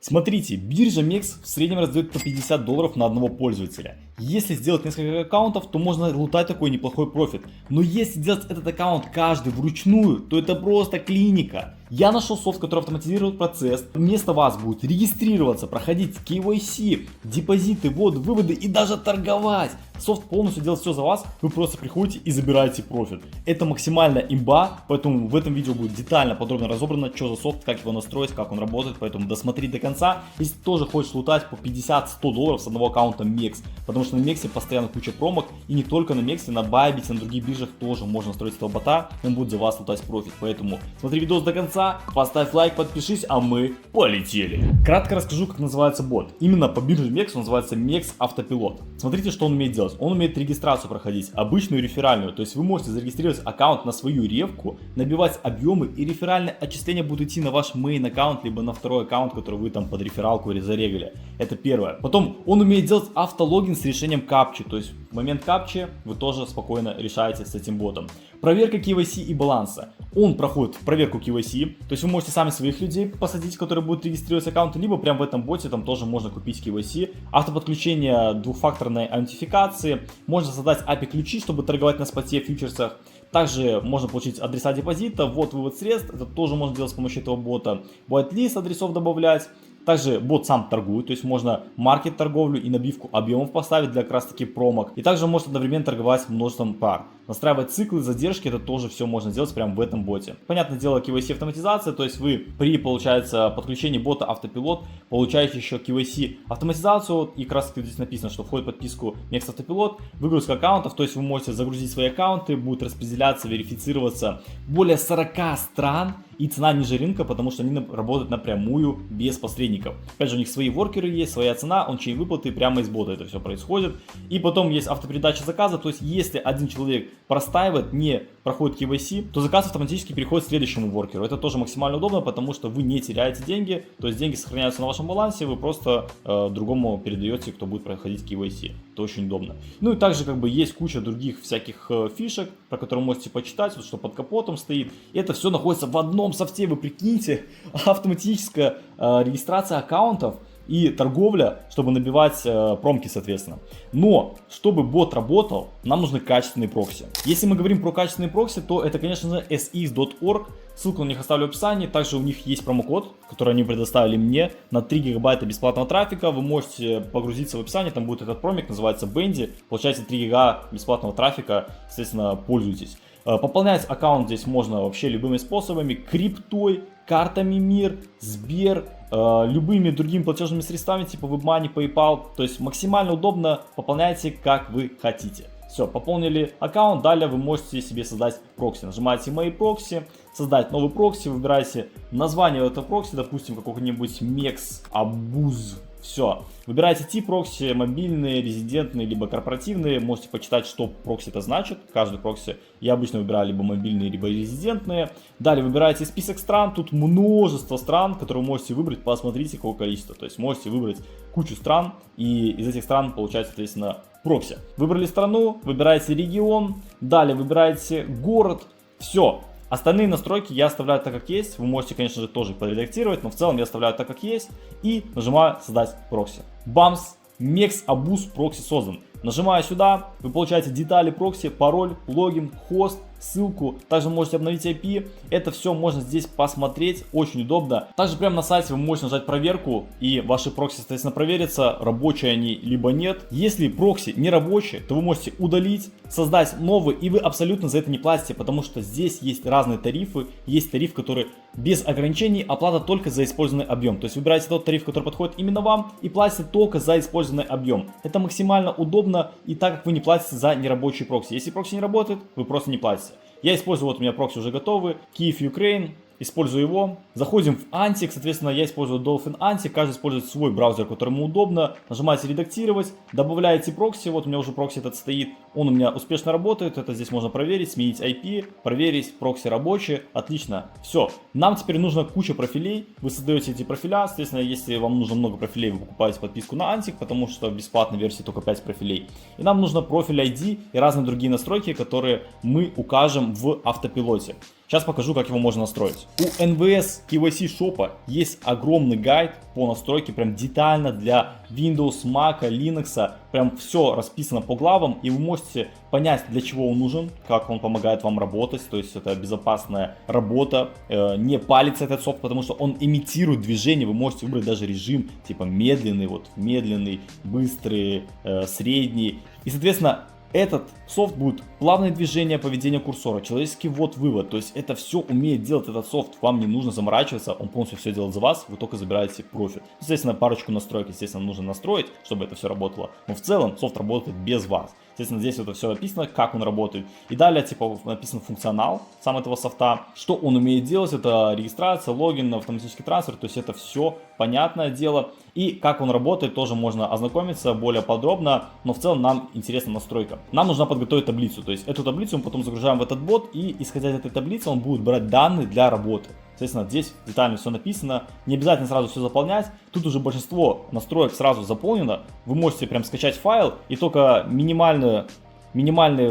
Смотрите, биржа MEX в среднем раздает по $50 на одного пользователя. Если сделать несколько аккаунтов, то можно лутать такой неплохой профит. Но если делать этот аккаунт каждый вручную, то это просто клиника. Я нашел софт, который автоматизирует процесс. Вместо вас будет регистрироваться, проходить KYC, депозиты, вводы, выводы и даже торговать. Софт полностью делает все за вас, вы просто приходите и забираете профит. Это максимально имба, поэтому в этом видео будет детально, подробно разобрано, что за софт, как его настроить, как он работает. Поэтому досмотри до конца, если ты тоже хочешь лутать по $50-100 с одного аккаунта MEX. Потому что на MEX постоянно куча промок, и не только на MEX, на Bybit, на других биржах тоже можно настроить этого бота, он будет за вас лутать профит. Поэтому смотри видос до конца, поставь лайк, подпишись, а мы полетели. Кратко расскажу, как называется бот. Именно по бирже MEX он называется MEX Автопилот. Смотрите, что он умеет делать. Он умеет регистрацию проходить, обычную и реферальную. То есть вы можете зарегистрировать аккаунт на свою ревку, набивать объемы, и реферальное отчисление будет идти на ваш main аккаунт, либо на второй аккаунт, который вы там под рефералку или зарегали. Это первое. Потом он умеет делать автологин с решением капчи. То есть в момент капчи вы тоже спокойно решаете с этим ботом. Проверка KYC и баланса. Он проходит проверку KYC, то есть вы можете сами своих людей посадить, которые будут регистрировать аккаунты, либо прямо в этом боте там тоже можно купить KYC. Автоподключение двухфакторной аутентификации. Можно создать API ключи, чтобы торговать на споте, фьючерсах. Также можно получить адреса депозита, ввод-вывод средств, это тоже можно делать с помощью этого бота. Whitelist адресов добавлять. Также бот сам торгует, то есть можно маркет торговлю и набивку объемов поставить для как раз таки промок. И также может одновременно торговать множеством пар. Настраивать циклы, задержки, это тоже все можно сделать прямо в этом боте. Понятное дело, KYC автоматизация, то есть вы при, получается, подключении бота Автопилот получаете еще KYC автоматизацию. И как раз таки здесь написано, что входит в подписку MEX Автопилот, выгрузка аккаунтов, то есть вы можете загрузить свои аккаунты, будет распределяться, верифицироваться более 40 стран. И цена ниже рынка, потому что они работают напрямую без посредников. Опять же, у них свои воркеры есть, своя цена, он-чейн выплаты, прямо из бота это все происходит. И потом есть автопередача заказа, то есть если один человек простаивает, не проходит KYC, то заказ автоматически переходит к следующему воркеру. Это тоже максимально удобно, потому что вы не теряете деньги, то есть деньги сохраняются на вашем балансе, вы просто другому передаете, кто будет проходить KYC. Это очень удобно. Ну и также как бы есть куча других всяких фишек, про которые вы можете почитать, вот что под капотом стоит. И это все находится в одном софте, вы прикиньте, автоматическая регистрация аккаунтов и торговля, чтобы набивать промки, соответственно. Но, чтобы бот работал, нам нужны качественные прокси. Если мы говорим про качественные прокси, то это, конечно же, sx.org. Ссылку на них оставлю в описании. Также у них есть промокод, который они предоставили мне на 3 гигабайта бесплатного трафика. Вы можете погрузиться в описание, там будет этот промик, называется Bendy. Получаете 3 гига бесплатного трафика, естественно, пользуйтесь. Пополнять аккаунт здесь можно вообще любыми способами, криптой, картами МИР, Сбер, любыми другими платежными средствами типа WebMoney, PayPal. То есть максимально удобно, пополняйте как вы хотите. Все, пополнили аккаунт, далее вы можете себе создать прокси. Нажимаете «Мои прокси», создать новый прокси, выбираете название этого прокси, допустим, какого-нибудь MEX Abuz. Все, выбираете тип прокси, мобильные, резидентные, либо корпоративные. Можете почитать, что прокси это значит. Каждый прокси я обычно выбираю либо мобильные, либо резидентные. Далее выбираете список стран. Тут множество стран, которые вы можете выбрать. Посмотрите, какое количество. То есть можете выбрать кучу стран, и из этих стран получается, соответственно, прокси. Выбрали страну, выбираете регион, далее выбираете город. Все. Остальные настройки я оставляю так, как есть. Вы можете, конечно же, тоже их подредактировать, но в целом я оставляю так, как есть. И нажимаю «Создать прокси». Бамс! MEX Abuz прокси создан. Нажимаю сюда, вы получаете детали прокси, пароль, логин, хост, ссылку. Также можете обновить IP. Это все можно здесь посмотреть, очень удобно. Также прямо на сайте вы можете нажать проверку, и ваши прокси, соответственно, проверятся, рабочие они либо нет. Если прокси не рабочие, то вы можете удалить, создать новый, и вы абсолютно за это не платите, потому что здесь есть разные тарифы. Есть тариф, который без ограничений, оплата только за использованный объем. То есть выбираете тот тариф, который подходит именно вам, и платите только за использованный объем. Это максимально удобно, и так как вы не платите за нерабочие прокси. Если прокси не работает, вы просто не платите. Я использую, вот у меня прокси уже готовы, Киев, Украина. Использую его. Заходим в Antic, соответственно, я использую Dolphin Antic, каждый использует свой браузер, которому удобно. Нажимаете редактировать, добавляете прокси, вот у меня уже прокси этот стоит, он у меня успешно работает, это здесь можно проверить, сменить IP, проверить, прокси рабочие, отлично. Все, нам теперь нужна куча профилей, вы создаете эти профиля, соответственно, если вам нужно много профилей, вы покупаете подписку на Antic, потому что в бесплатной версии только 5 профилей. И нам нужно профиль ID и разные другие настройки, которые мы укажем в автопилоте. Сейчас покажу, как его можно настроить. У NVS KYC шопа есть огромный гайд по настройке, прям детально для Windows, Mac, Linux. Прям все расписано по главам, и вы можете понять, для чего он нужен, как он помогает вам работать. То есть это безопасная работа, не палится этот софт, потому что он имитирует движение. Вы можете выбрать даже режим типа медленный, вот медленный, быстрый, средний. И соответственно, этот софт будет плавное движение, поведение курсора, человеческий ввод-вывод. То есть это все умеет делать этот софт. Вам не нужно заморачиваться, он полностью все делает за вас, вы только забираете профит. Естественно, парочку настроек, естественно, нужно настроить, чтобы это все работало. Но в целом софт работает без вас. Естественно, здесь это все написано, как он работает. И далее, типа, написан функционал сам этого софта. Что он умеет делать, это регистрация, логин, автоматический трансфер. То есть это все понятное дело. И как он работает, тоже можно ознакомиться более подробно. Но в целом нам интересна настройка. Нам нужно подготовить таблицу. То есть эту таблицу мы потом загружаем в этот бот. И исходя из этой таблицы он будет брать данные для работы. Соответственно, здесь детально все написано. Не обязательно сразу все заполнять. Тут уже большинство настроек сразу заполнено. Вы можете прям скачать файл и только минимальные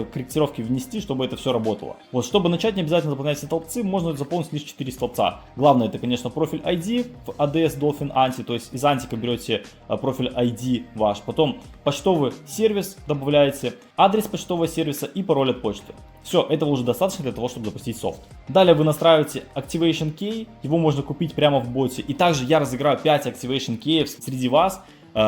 корректировки внести, чтобы это все работало. Вот, чтобы начать, не обязательно заполнять все столбцы, можно заполнить лишь 4 столбца. Главное, это, конечно, профиль ID в ADS Dolphin Anti, то есть из антика берете профиль ID ваш, потом почтовый сервис добавляете, адрес почтового сервиса и пароль от почты. Все, этого уже достаточно для того, чтобы запустить софт. Далее вы настраиваете Activation Key, его можно купить прямо в боте. И также я разыграю 5 Activation Key среди вас.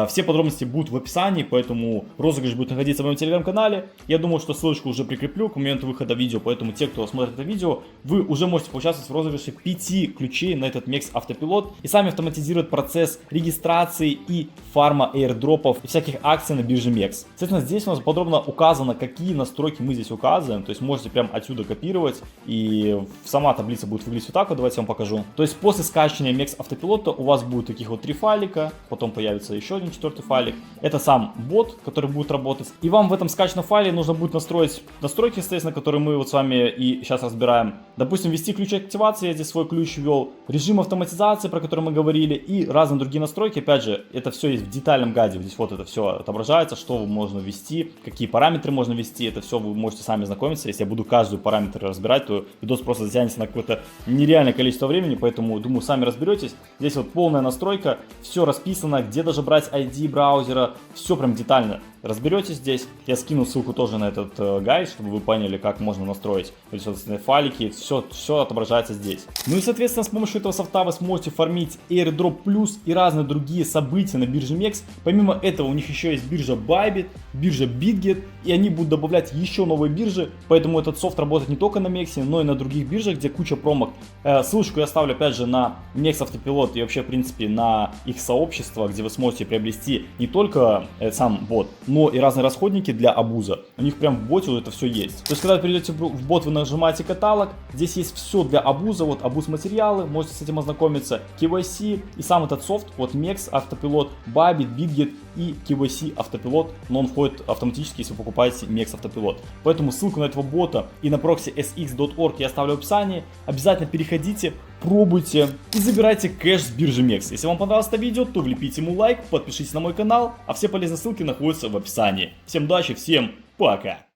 Все подробности будут в описании, поэтому розыгрыш будет находиться в моем телеграм-канале. Я думаю, что ссылочку уже прикреплю к моменту выхода видео, поэтому те, кто смотрит это видео, вы уже можете поучаствовать в розыгрыше 5 ключей на этот Mex автопилот и сами автоматизировать процесс регистрации и фарма airdropов и всяких акций на бирже Mex. Соответственно, здесь у нас подробно указано, какие настройки мы здесь указываем, то есть можете прям отсюда копировать, и сама таблица будет выглядеть вот так вот, давайте я вам покажу. То есть после скачивания Mex автопилота у вас будет таких вот 3 файлика, потом появится еще один 4-й файлик. Это сам бот, который будет работать. И вам в этом скачанном файле нужно будет настроить настройки, естественно, которые мы вот с вами и сейчас разбираем. Допустим, ввести ключ активации, я здесь свой ключ ввел, режим автоматизации, про который мы говорили, и разные другие настройки. Опять же, это все есть в детальном гайде. Здесь вот это все отображается, что можно ввести, какие параметры можно ввести. Это все вы можете сами знакомиться. Если я буду каждый параметр разбирать, то видос просто затянется на какое-то нереальное количество времени, поэтому, думаю, сами разберетесь. Здесь вот полная настройка, все расписано, где даже брать ID браузера, все прям детально разберетесь здесь. Я скину ссылку тоже на этот гайд, чтобы вы поняли, как можно настроить эти файлики. Все отображается здесь. Ну и, соответственно, с помощью этого софта вы сможете фармить Airdrop Plus и разные другие события на бирже Mex. Помимо этого, у них еще есть биржа Bybit, биржа BitGet, и они будут добавлять еще новые биржи. Поэтому этот софт работает не только на Mex, но и на других биржах, где куча промок. Ссылочку я оставлю, опять же, на Mex автопилот и вообще, в принципе, на их сообщество, где вы сможете приобрести не только сам бот, но и разные расходники для абуза. У них прям в боте вот это все есть. То есть, когда вы перейдете в бот, вы нажимаете каталог, здесь есть все для абуза, вот абуз материалы, можете с этим ознакомиться, KYC и сам этот софт, вот Mex автопилот, Bybit, BitGet и KYC автопилот, но он входит автоматически, если вы покупаете Mex автопилот. Поэтому ссылку на этого бота и на прокси sx.org я оставлю в описании. Обязательно переходите, пробуйте и забирайте кэш с биржи Mex. Если вам понравилось это видео, то влепите ему лайк, подпишитесь на мой канал, а все полезные ссылки находятся в описании. Всем удачи, всем пока!